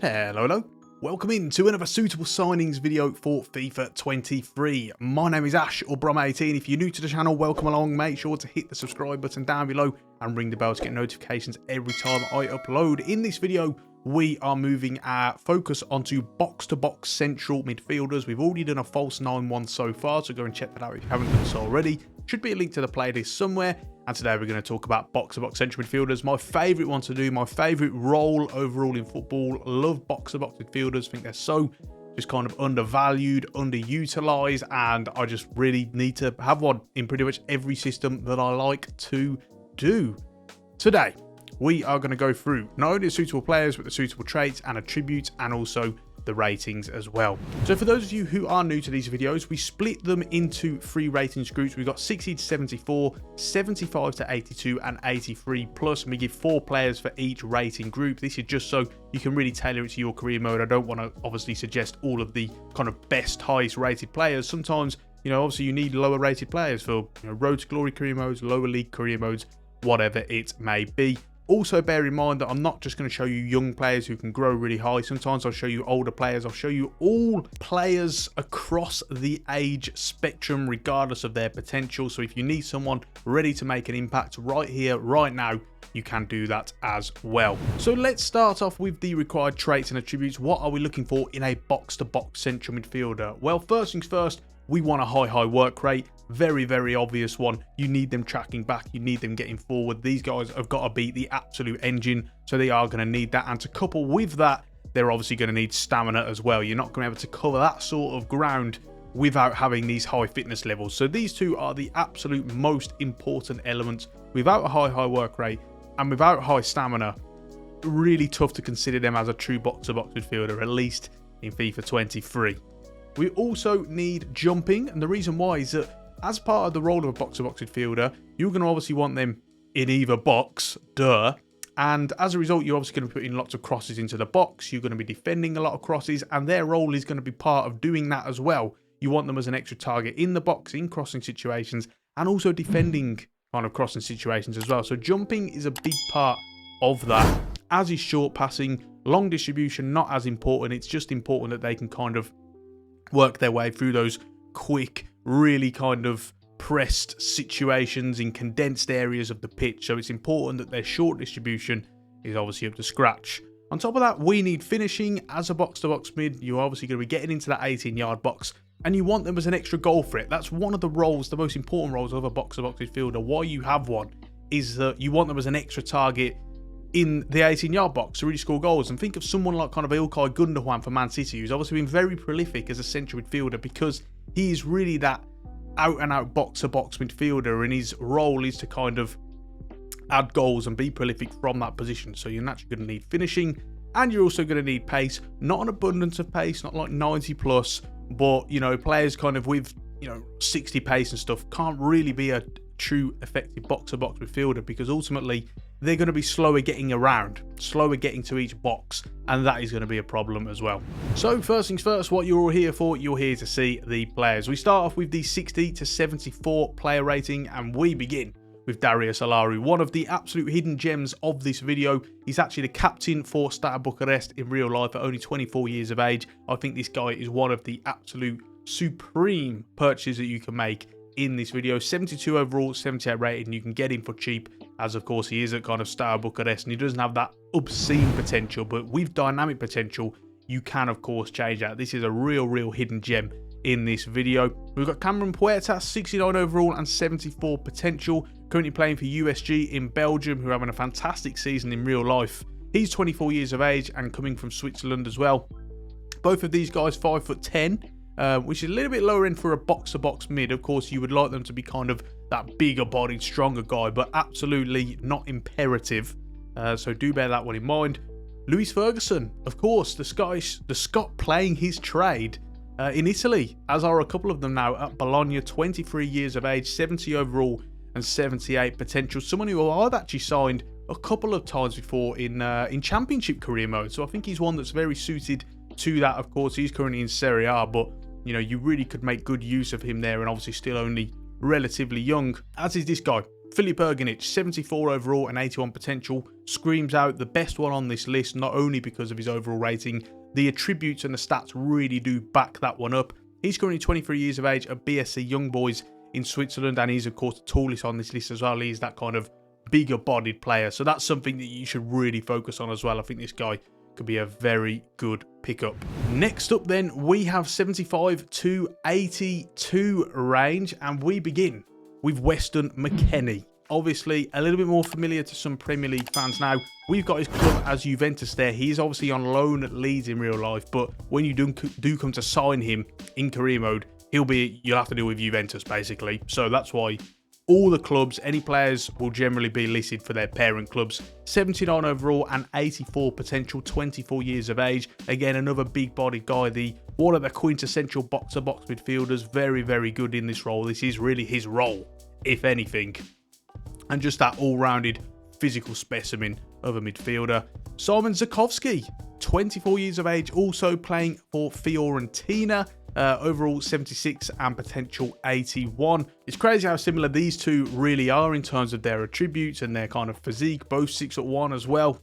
Hello. Welcome in to another suitable signings video for FIFA 23. My name is Ash or Brom18. If you're new to the channel, welcome along. Make sure to hit the subscribe button down below and ring the bell to get notifications every time I upload. In this video, we are moving our focus onto box-to-box central midfielders. We've already done a false 9-1 so far, so go and check that out if you haven't done so already. Should be a link to the playlist somewhere. And today we're going to talk about box-to-box central midfielders. My favourite one to do, my favourite role overall in football. Love box-to-box midfielders. Think they're so just kind of undervalued, underutilised, and I just really need to have one in pretty much every system that I like to do. Today, we are going to go through not only the suitable players, but the suitable traits and attributes, and also the ratings as well. So for those of you who are new to these videos, we split them into 3 ratings groups. We've got 60 to 74, 75 to 82, and 83 plus, and we give 4 players for each rating group. This is just so you can really tailor it to your career mode. I don't want to obviously suggest all of the kind of best, highest rated players. Sometimes, obviously you need lower rated players for road to glory career modes, lower league career modes, whatever it may be. Also, bear in mind that I'm not just going to show you young players who can grow really high. Sometimes I'll show you older players. I'll show you all players across the age spectrum, regardless of their potential. So if you need someone ready to make an impact right here, right now, you can do that as well. So let's start off with the required traits and attributes. What are we looking for in a box-to-box central midfielder? Well, first things first, we want a high work rate. Very, very obvious one. You need them tracking back. You need them getting forward. These guys have got to beat the absolute engine, so they are going to need that. And to couple with that, they're obviously going to need stamina as well. You're not going to be able to cover that sort of ground without having these high fitness levels. So these two are the absolute most important elements. Without a high work rate and without high stamina, really tough to consider them as a true box-to-box midfielder, at least in FIFA 23. We also need jumping, and the reason why is that as part of the role of a box-to-box midfielder, you're going to obviously want them in either box, and as a result, you're obviously going to be putting lots of crosses into the box. You're going to be defending a lot of crosses, and their role is going to be part of doing that as well. You want them as an extra target in the box, in crossing situations, and also defending kind of crossing situations as well. So jumping is a big part of that, as is short passing. Long distribution, not as important. It's just important that they can kind of work their way through those quick, really kind of pressed situations in condensed areas of the pitch. So it's important that their short distribution is obviously up to scratch. On top of that, we need finishing. As a box-to-box mid, you're obviously going to be getting into that 18-yard box, and you want them as an extra goal threat. That's one of the roles, the most important roles of a box-to-box midfielder. Why you have one is that you want them as an extra target in the 18-yard box to really score goals. And think of someone like kind of Ilkay Gundogan for Man City, who's obviously been very prolific as a central midfielder because he is really that out-and-out box-to-box midfielder, and his role is to kind of add goals and be prolific from that position. So you're naturally going to need finishing, and you're also going to need pace. Not an abundance of pace, not like 90 plus, but players kind of with 60 pace and stuff can't really be a true effective box-to-box midfielder, because ultimately they're going to be slower getting around, slower getting to each box, and that is going to be a problem as well. So first things first, what you're all here for, you're here to see the players. We start off with the 60 to 74 player rating, and we begin with Darius Alaru, one of the absolute hidden gems of this video. He's actually the captain for Steaua Bucharest in real life at only 24 years of age. I think this guy is one of the absolute supreme purchases that you can make in this video. 72 overall, 78 rated, and you can get him for cheap, as of course he is at kind of Steaua Bucharest, and he doesn't have that obscene potential, but with dynamic potential you can of course change that. This is a real hidden gem in this video. We've got Cameron Puerta, 69 overall and 74 potential, currently playing for USG in Belgium, who are having a fantastic season in real life. He's 24 years of age and coming from Switzerland as well. Both of these guys 5'10", which is a little bit lower end for a box-to-box mid. Of course, you would like them to be kind of that bigger bodied, stronger guy, but absolutely not imperative. So do bear that one in mind. Lewis Ferguson, of course, the Scot playing his trade in Italy, as are a couple of them now at Bologna, 23 years of age, 70 overall and 78 potential. Someone who I've actually signed a couple of times before in championship career mode. So I think he's one that's very suited to that. Of course, he's currently in Serie A, but you really could make good use of him there, and obviously still only relatively young, as is this guy. Filip Erganic, 74 overall and 81 potential, screams out the best one on this list, not only because of his overall rating, the attributes and the stats really do back that one up. He's currently 23 years of age at BSC Young Boys in Switzerland, and he's of course the tallest on this list as well. He's that kind of bigger bodied player, so that's something that you should really focus on as well. I think this guy could be a very good pickup. Next up then, we have 75 to 82 range, and we begin with Weston McKennie. Obviously a little bit more familiar to some Premier League fans now. We've got his club as Juventus there. He is obviously on loan at Leeds in real life, but when you do come to sign him in career mode, you'll have to deal with Juventus basically. So that's why all the clubs, any players will generally be listed for their parent clubs. 79 overall and 84 potential, 24 years of age. Again, another big-bodied guy, one of the quintessential box-to-box midfielders. Very, very good in this role. This is really his role, if anything. And just that all-rounded physical specimen of a midfielder. Simon Zakowski, 24 years of age, also playing for Fiorentina. Overall 76 and potential 81. It's crazy how similar these two really are in terms of their attributes and their kind of physique, both 6'1" as well.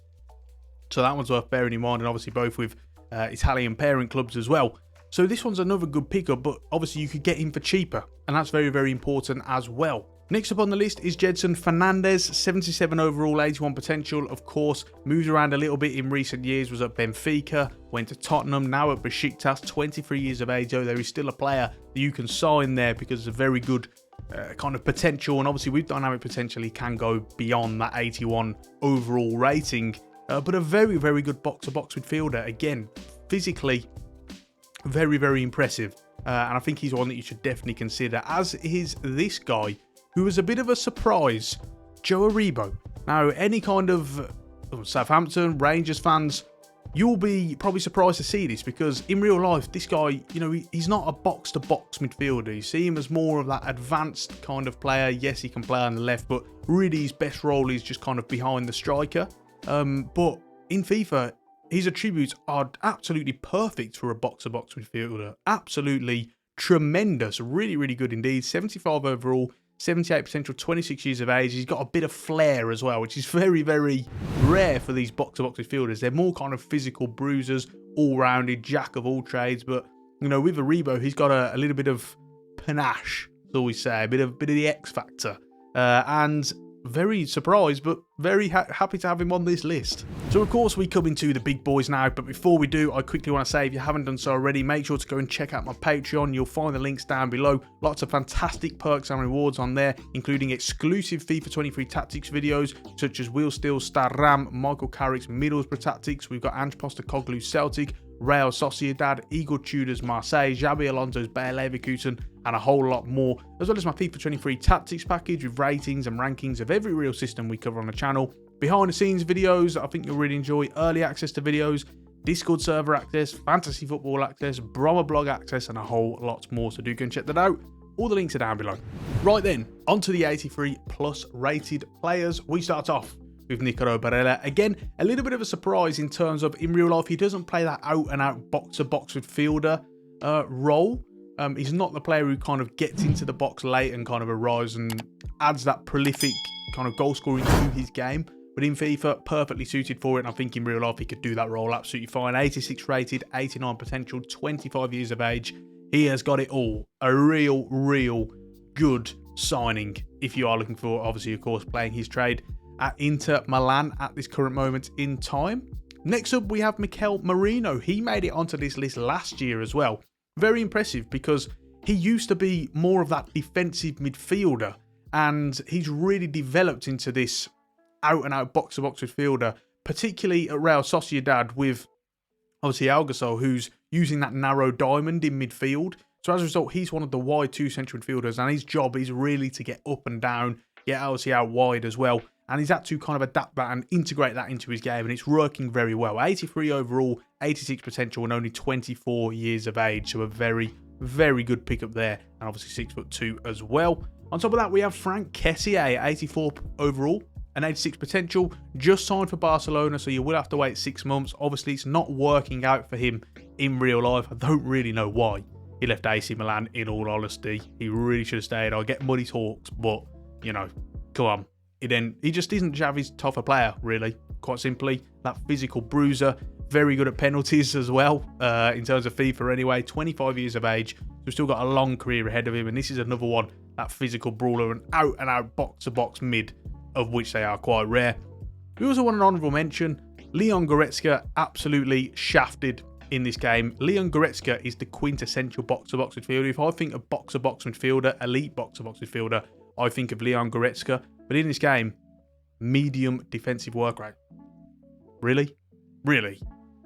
So that one's worth bearing in mind, and obviously both with Italian parent clubs as well. So this one's another good pickup, but obviously you could get him for cheaper, and that's very, very important as well. Next up on the list is Jedson Fernandez, 77 overall, 81 potential. Of course, moved around a little bit in recent years, was at Benfica, went to Tottenham, now at Besiktas, 23 years of age. Oh, there is still a player that you can sign there because of a very good kind of potential. And obviously with dynamic potential, he can go beyond that 81 overall rating. But a very, very good box-to-box midfielder. Again, physically, very, very impressive. And I think he's one that you should definitely consider, as is this guy, who was a bit of a surprise, Joe Aribo. Now, any kind of Southampton, Rangers fans, you'll be probably surprised to see this, because in real life, this guy, you know, he's not a box-to-box midfielder. You see him as more of that advanced kind of player. Yes, he can play on the left, but really his best role is just kind of behind the striker. But in FIFA, his attributes are absolutely perfect for a box-to-box midfielder. Absolutely tremendous. Really, really good indeed. 75 overall. 78 potential, 26 years of age. He's got a bit of flair as well, which is very, very rare for these box-to-box midfielders. They're more kind of physical bruisers, all-rounded, jack of all trades. But, you know, with Aribo, he's got a little bit of panache, so we say, a bit of the X factor. And very surprised, but very happy to have him on this list. So, of course, we come into the big boys now. But before we do, I quickly want to say, if you haven't done so already, make sure to go and check out my Patreon. You'll find the links down below. Lots of fantastic perks and rewards on there, including exclusive FIFA 23 tactics videos, such as Will Steele's Staram, Michael Carrick's Middlesbrough tactics. We've got Ange Postecoglou's Celtic, Real Sociedad, Igor Tudor's Marseille, Xabi Alonso's Bayer Leverkusen, and a whole lot more, as well as my FIFA 23 tactics package with ratings and rankings of every real system we cover on the channel, behind the scenes videos I think you'll really enjoy, early access to videos, Discord server access, fantasy football access, Brommer blog access, and a whole lot more. So do go and check that out. All the links are down below. Right then, onto the 83 plus rated players. We start off with Nicolo Barella. Again, a little bit of a surprise in terms of, in real life, he doesn't play that out-and-out box-to-box midfielder role. He's not the player who kind of gets into the box late and kind of arrives and adds that prolific kind of goal scoring to his game. But in FIFA, perfectly suited for it. And I think in real life, he could do that role absolutely fine. 86 rated, 89 potential, 25 years of age. He has got it all. A real good signing if you are looking for, obviously, of course, playing his trade at Inter Milan at this current moment in time. Next up, we have Mikel Merino. He made it onto this list last year as well. Very impressive, because he used to be more of that defensive midfielder, and he's really developed into this out-and-out box-to-box midfielder, particularly at Real Sociedad with, obviously, Alguacil, who's using that narrow diamond in midfield. So as a result, he's one of the wide two central midfielders, and his job is really to get up and down, get obviously out wide as well. And he's had to kind of adapt that and integrate that into his game, and it's working very well. 83 overall, 86 potential, and only 24 years of age. So a very, very good pickup there, and obviously 6'2" as well. On top of that, we have Franck Kessié, 84 overall and 86 potential, just signed for Barcelona, so you will have to wait 6 months. Obviously, it's not working out for him in real life. I don't really know why he left AC Milan, in all honesty. He really should have stayed. I'll get money talks, but, you know, come on. He just isn't Xavi's type of player, really. Quite simply, that physical bruiser, very good at penalties as well, in terms of FIFA anyway. 25 years of age, so he's still got a long career ahead of him, and this is another one, that physical brawler, and out box-to-box mid, of which they are quite rare. We also want an honourable mention. Leon Goretzka absolutely shafted in this game. Leon Goretzka is the quintessential box-to-box midfielder. If I think of box-to-box midfielder, elite box-to-box midfielder, I think of Leon Goretzka. But in this game, medium defensive work rate. Really? Really?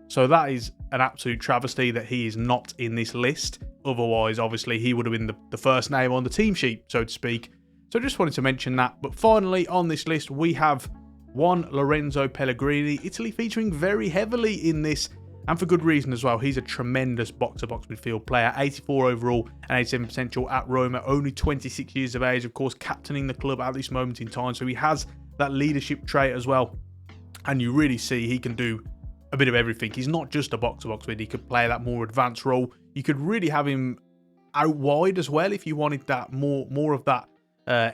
So that is an absolute travesty that he is not in this list. Otherwise, obviously, he would have been the first name on the team sheet, so to speak. So I just wanted to mention that. But finally, on this list, we have one Lorenzo Pellegrini. Italy featuring very heavily in this, and for good reason as well. He's a tremendous box-to-box midfield player. 84 overall and 87 potential at Roma. Only 26 years of age, of course, captaining the club at this moment in time. So he has that leadership trait as well. And you really see he can do a bit of everything. He's not just a box-to-box mid. He could play that more advanced role. You could really have him out wide as well if you wanted that more of that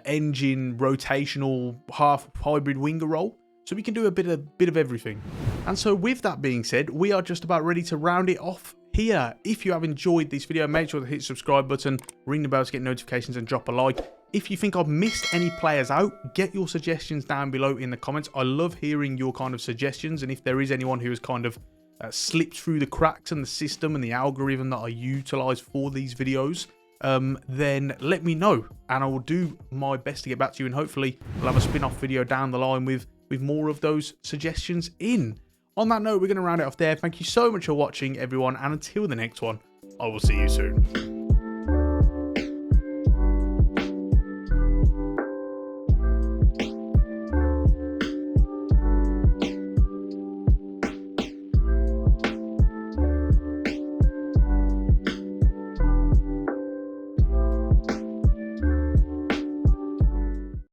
engine rotational half hybrid winger role. So we can do a bit of everything. And so with that being said, we are just about ready to round it off here. If you have enjoyed this video, make sure to hit the subscribe button, ring the bell to get notifications, and drop a like. If you think I've missed any players out, get your suggestions down below in the comments. I love hearing your kind of suggestions, and if there is anyone who has kind of slipped through the cracks in the system and the algorithm that I utilize for these videos, then let me know, and I will do my best to get back to you, and hopefully we'll have a spin-off video down the line with more of those suggestions in. On that note, we're going to round it off there. Thank you so much for watching, everyone, and until the next one, I will see you soon.